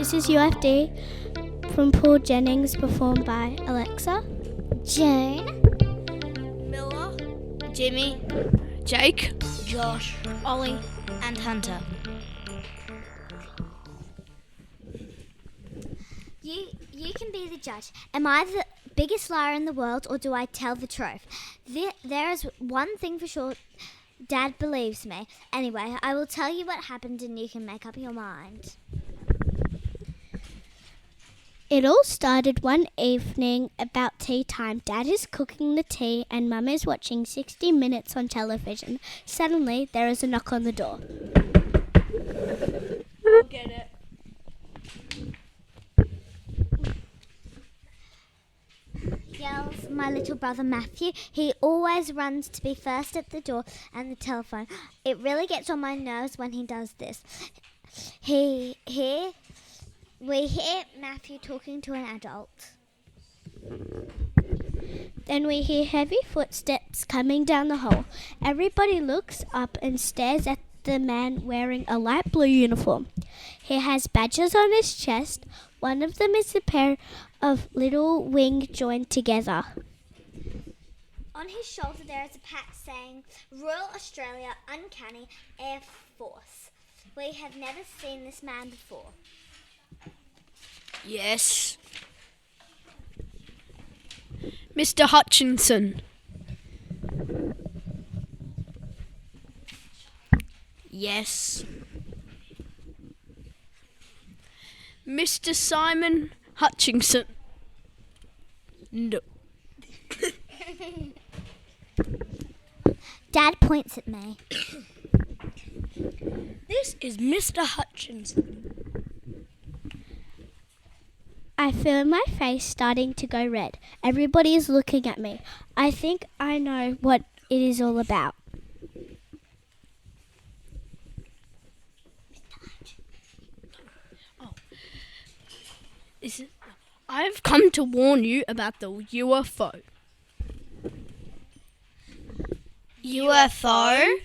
This is UFD from Paul Jennings, performed by Alexa, Jane, Miller, Jimmy, Jake, Josh, Ollie. and Hunter. you can be the judge. Am I the biggest liar in the world, or do I tell the truth? There is one thing for sure. Dad believes me. Anyway, I will tell you what happened and you can make up your mind. It all started one evening about tea time. Dad is cooking the tea and Mum is watching 60 Minutes on television. Suddenly, there is a knock on the door. I'll get it. Yells my little brother Matthew. He always runs to be first at the door and the telephone. It really gets on my nerves when he does this. We hear Matthew talking to an adult. Then we hear heavy footsteps coming down the hall. Everybody looks up and stares at the man wearing a light blue uniform. He has badges on his chest. One of them is a pair of little wings joined together. On his shoulder there is a patch saying Royal Australia Uncanny Air Force. We have never seen this man before. Yes. Mr. Hutchinson. Yes. Mr. Simon Hutchinson. No. Dad points at me. This is Mr. Hutchinson. I feel my face starting to go red. Everybody is looking at me. I think I know what it is all about. I've come to warn you about the UFO. UFO?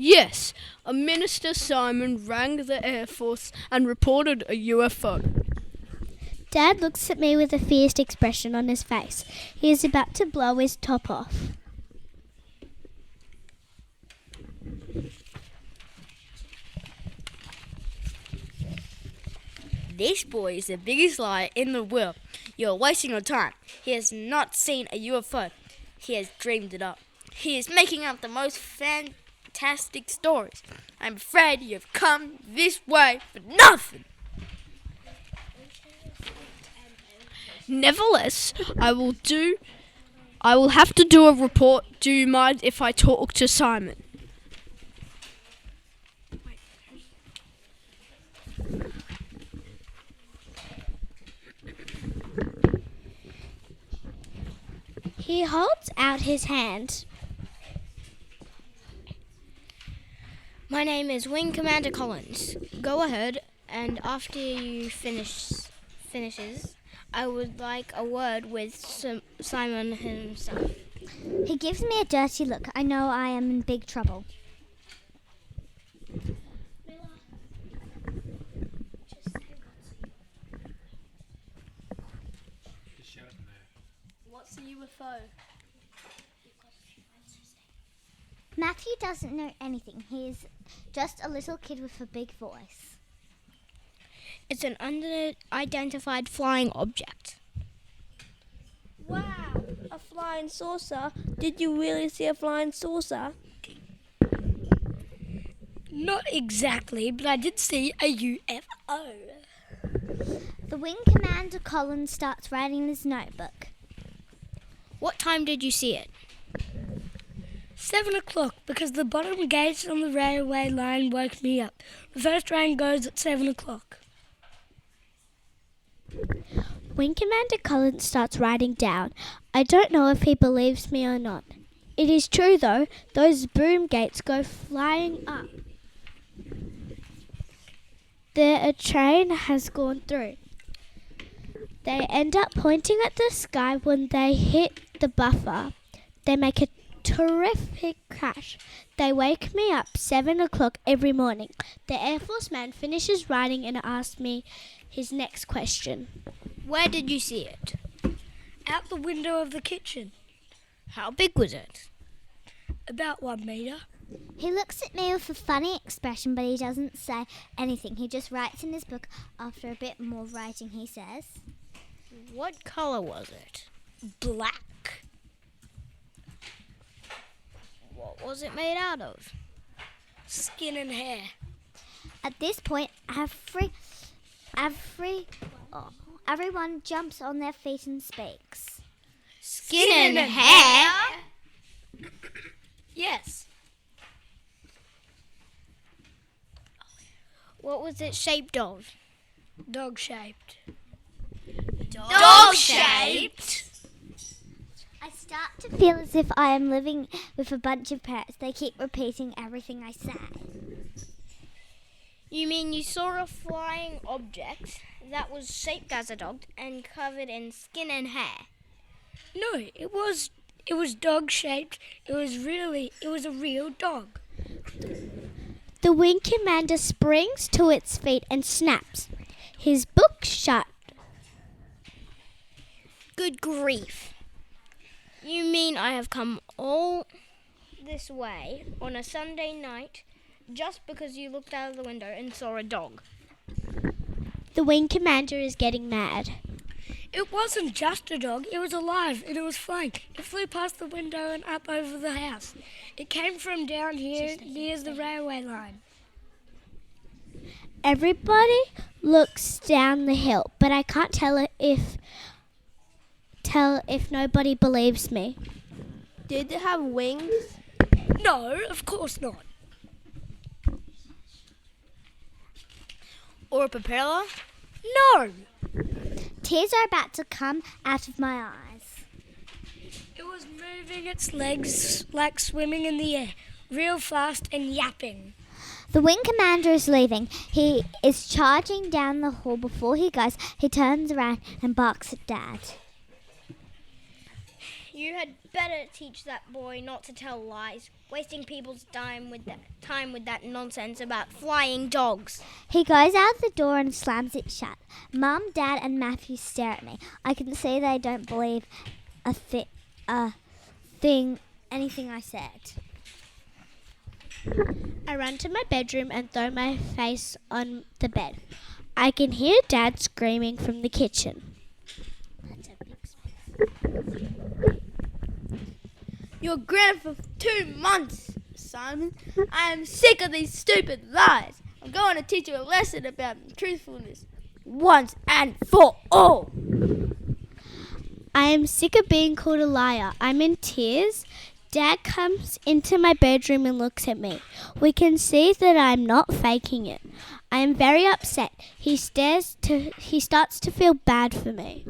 Yes, a Minister Simon rang the Air Force and reported a UFO. Dad looks at me with a fierce expression on his face. He is about to blow his top off. This boy is the biggest liar in the world. You're wasting your time. He has not seen a UFO. He has dreamed it up. He is making up the most fantastic stories. I'm afraid you have come this way for nothing. Nevertheless, I will have to do a report. Do you mind if I talk to Simon? He holds out his hand. My name is Wing Commander Collins. Go ahead, and after you finishes, I would like a word with Simon himself. He gives me a dirty look. I know I am in big trouble. What's a UFO? Matthew doesn't know anything. He is just a little kid with a big voice. It's an unidentified flying object. Wow, a flying saucer. Did you really see a flying saucer? Not exactly, but I did see a UFO. The Wing Commander Collins starts writing in his notebook. What time did you see it? 7 o'clock, because the bottom gates on the railway line woke me up. The first train goes at 7 o'clock. Wing Commander Collins starts writing down. I don't know if he believes me or not. It is true though, those boom gates go flying up. A train has gone through. They end up pointing at the sky. When they hit the buffer, they make a terrific crash. They wake me up 7 o'clock every morning. The Air Force man finishes writing and asks me his next question. Where did you see it? Out the window of the kitchen. How big was it? About 1 metre. He looks at me with a funny expression, but he doesn't say anything. He just writes in his book. After a bit more writing, he says, What colour was it? Black. What was it made out of? Skin and hair. At this point, everyone jumps on their feet and speaks. Skin and hair? Yes. What was it shaped of? Dog-shaped. Dog-shaped? I start to feel as if I am living with a bunch of parrots. They keep repeating everything I say. You mean you saw a flying object that was shaped as a dog and covered in skin and hair? No, it was dog-shaped. It was a real dog. The wing commander springs to its feet and snaps his book shut. Good grief. You mean I have come all this way on a Sunday night just because you looked out of the window and saw a dog? The wing commander is getting mad. It wasn't just a dog. It was alive and it was flying. It flew past the window and up over the house. It came from down here near the railway line. Everybody looks down the hill, but I can't tell if nobody believes me. Did it have wings? No, of course not. Or a propeller? No. Tears are about to come out of my eyes. It was moving its legs like swimming in the air, real fast and yapping. The wing commander is leaving. He is charging down the hall. Before he goes, he turns around and barks at Dad. You had better teach that boy not to tell lies, wasting people's time with that nonsense about flying dogs. He goes out the door and slams it shut. Mum, Dad, and Matthew stare at me. I can see they don't believe anything I said. I run to my bedroom and throw my face on the bed. I can hear Dad screaming from the kitchen. You're grounded for 2 months, Simon. I am sick of these stupid lies. I'm going to teach you a lesson about truthfulness once and for all. I am sick of being called a liar. I'm in tears. Dad comes into my bedroom and looks at me. We can see that I'm not faking it. I am very upset. He starts to feel bad for me.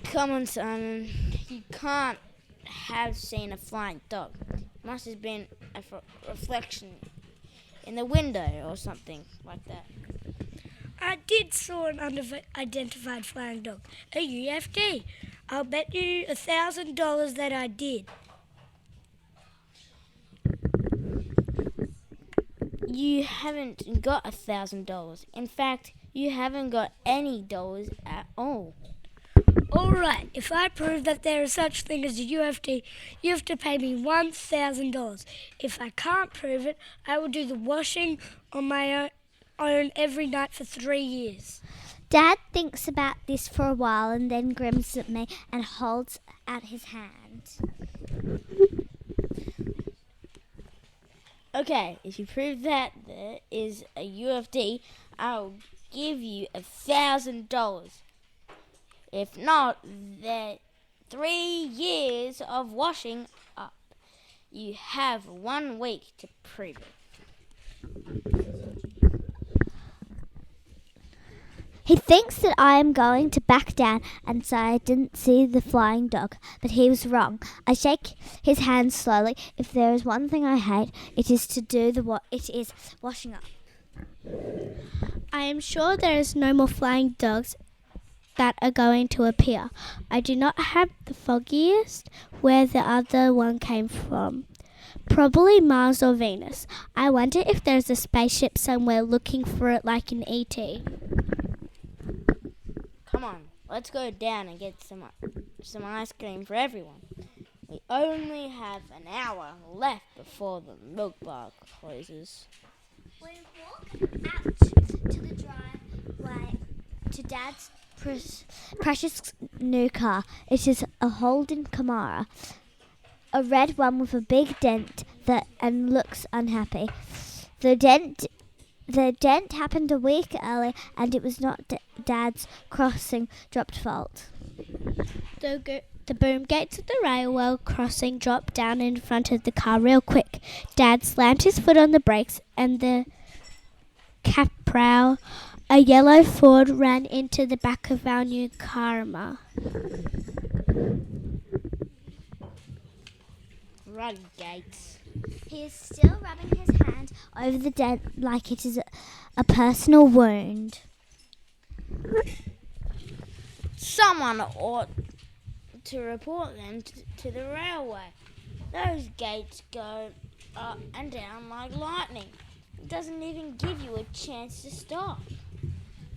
Come on, Simon. You can't have seen a flying dog. It must have been a reflection in the window or something like that. I did saw an unidentified flying dog, a UFD. I'll bet you $1,000 that I did. You haven't got $1,000. In fact, you haven't got any dollars at all. All right, if I prove that there is such thing as a UFD, you have to pay me $1,000. If I can't prove it, I will do the washing on my own every night for 3 years. Dad thinks about this for a while and then grins at me and holds out his hand. Okay, if you prove that there is a UFD, I'll give you $1,000. If not, then 3 years of washing up. You have 1 week to prove it. He thinks that I am going to back down and say I didn't see the flying dog, but he was wrong. I shake his hand slowly. If there is one thing I hate, it is to do washing up. I am sure there is no more flying dogs that are going to appear. I do not have the foggiest where the other one came from. Probably Mars or Venus. I wonder if there's a spaceship somewhere looking for it like an ET. Come on, let's go down and get some ice cream for everyone. We only have an hour left before the milk bar closes. We walk out to the driveway to Dad's precious new car. It is a Holden Camaro, a red one with a big dent and looks unhappy. The dent happened a week earlier, and it was not Dad's crossing dropped fault. The boom gates of the railway crossing dropped down in front of the car real quick. Dad slammed his foot on the brakes and the caprow, a yellow Ford, ran into the back of our new Karma. Run, Gates. He is still rubbing his hand over the dent like it is a personal wound. Someone ought to report them to the railway. Those gates go up and down like lightning. It doesn't even give you a chance to stop.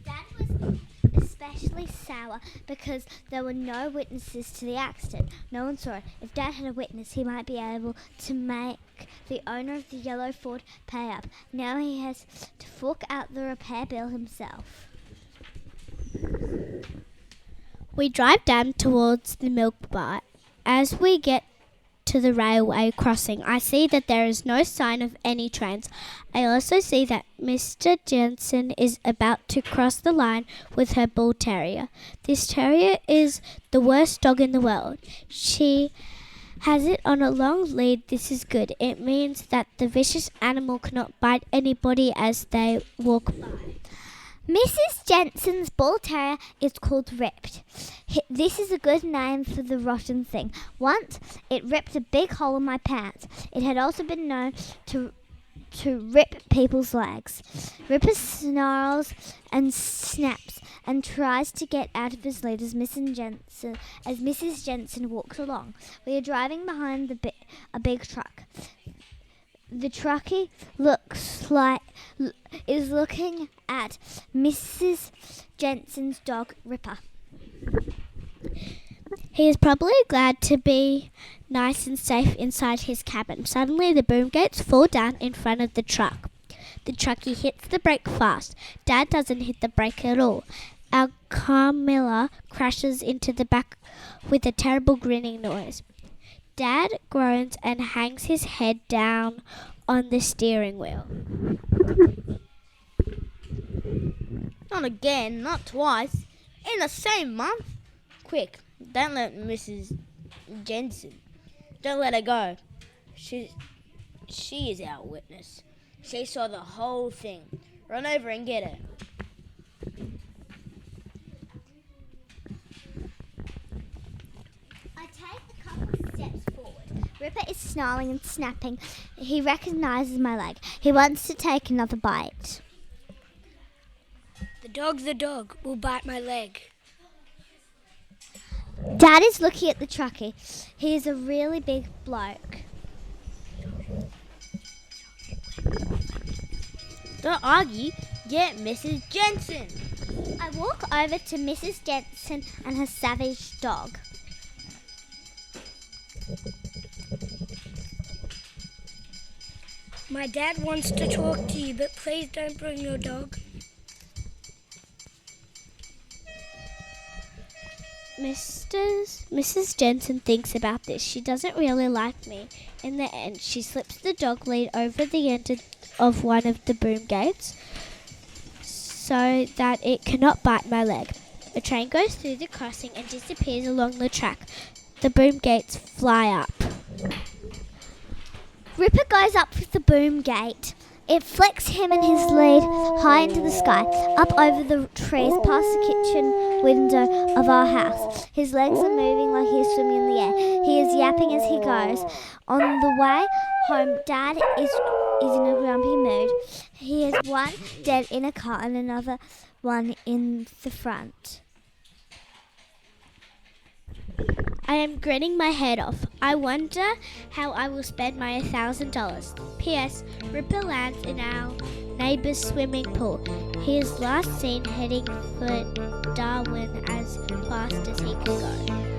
Dad was especially sour because there were no witnesses to the accident. No one saw it. If Dad had a witness, he might be able to make the owner of the yellow Ford pay up. Now he has to fork out the repair bill himself. We drive down towards the milk bar. As we get to the railway crossing, I see that there is no sign of any trains. I also see that Mr. Jensen is about to cross the line with her bull terrier. This terrier is the worst dog in the world. She has it on a long lead. This is good. It means that the vicious animal cannot bite anybody as they walk by. Mrs. Jensen's bull terrier is called Ripped. This is a good name for the rotten thing. Once it ripped a big hole in my pants. It had also been known to rip people's legs. Ripper snarls and snaps and tries to get out of his lead as Mrs. Jensen walks along. We are driving behind a big truck. The truckie is looking at Mrs. Jensen's dog, Ripper. He is probably glad to be nice and safe inside his cabin. Suddenly, the boom gates fall down in front of the truck. The truckie hits the brake fast. Dad doesn't hit the brake at all. Our Carmilla crashes into the back with a terrible grinning noise. Dad groans and hangs his head down on the steering wheel. Not again, not twice. In the same month? Quick, don't let Mrs. Jensen. Don't let her go. She is our witness. She saw the whole thing. Run over and get her. I take a couple of steps forward. Ripper is snarling and snapping. He recognizes my leg. He wants to take another bite. The dog will bite my leg. Dad is looking at the truckie. He is a really big bloke. Don't argue. Get Mrs. Jensen. I walk over to Mrs. Jensen and her savage dog. My dad wants to talk to you, but please don't bring your dog. Mrs. Jensen thinks about this. She doesn't really like me. In the end, she slips the dog lead over the end of one of the boom gates so that it cannot bite my leg. A train goes through the crossing and disappears along the track. The boom gates fly up. Ripper goes up with the boom gate. It flicks him and his lead high into the sky, up over the trees, past the kitchen window of our house. His legs are moving like he is swimming in the air. He is yapping as he goes. On the way home, Dad is in a grumpy mood. He has one dead in a car and another one in the front. I am grinning my head off. I wonder how I will spend my $1,000. P.S. Ripper lands in our neighbour's swimming pool. He is last seen heading for Darwin as fast as he could go.